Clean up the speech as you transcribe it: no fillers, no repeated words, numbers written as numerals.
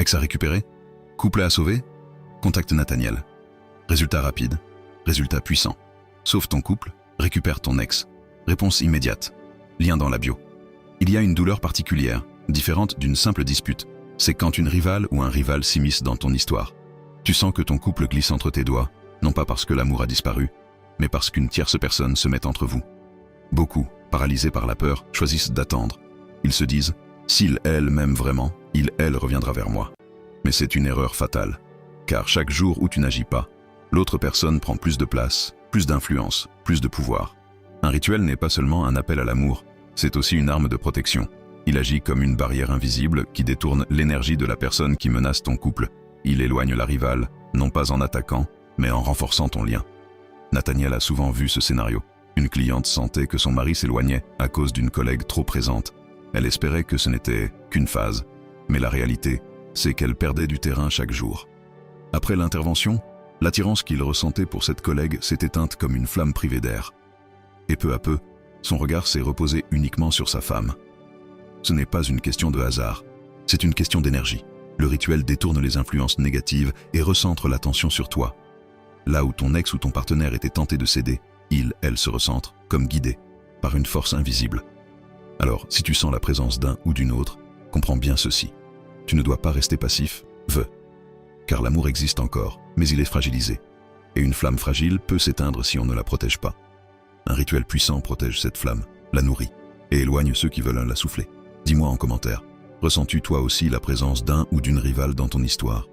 Ex à récupérer? Couple à sauver? Contacte Nathaniel. Résultat rapide. Résultat puissant. Sauve ton couple, récupère ton ex. Réponse immédiate. Lien dans la bio. Il y a une douleur particulière, différente d'une simple dispute. C'est quand une rivale ou un rival s'immisce dans ton histoire. Tu sens que ton couple glisse entre tes doigts, non pas parce que l'amour a disparu, mais parce qu'une tierce personne se met entre vous. Beaucoup, paralysés par la peur, choisissent d'attendre. Ils se disent « s'il, elle m'aime vraiment, il, elle reviendra vers moi ». Mais c'est une erreur fatale, car chaque jour où tu n'agis pas, l'autre personne prend plus de place, plus d'influence, plus de pouvoir. Un rituel n'est pas seulement un appel à l'amour, c'est aussi une arme de protection. Il agit comme une barrière invisible qui détourne l'énergie de la personne qui menace ton couple. Il éloigne la rivale, non pas en attaquant, mais en renforçant ton lien. Nathaniel a souvent vu ce scénario. Une cliente sentait que son mari s'éloignait à cause d'une collègue trop présente. Elle espérait que ce n'était qu'une phase, mais la réalité, c'est qu'elle perdait du terrain chaque jour. Après l'intervention, l'attirance qu'il ressentait pour cette collègue s'est éteinte comme une flamme privée d'air. Et peu à peu, son regard s'est reposé uniquement sur sa femme. Ce n'est pas une question de hasard, c'est une question d'énergie. Le rituel détourne les influences négatives et recentre l'attention sur toi. Là où ton ex ou ton partenaire était tenté de céder, il, elle se recentre, comme guidé, par une force invisible. Alors, si tu sens la présence d'un ou d'une autre, comprends bien ceci. Tu ne dois pas rester passif, veux. Car l'amour existe encore, mais il est fragilisé. Et une flamme fragile peut s'éteindre si on ne la protège pas. Un rituel puissant protège cette flamme, la nourrit, et éloigne ceux qui veulent la souffler. Dis-moi en commentaire, ressens-tu toi aussi la présence d'un ou d'une rivale dans ton histoire?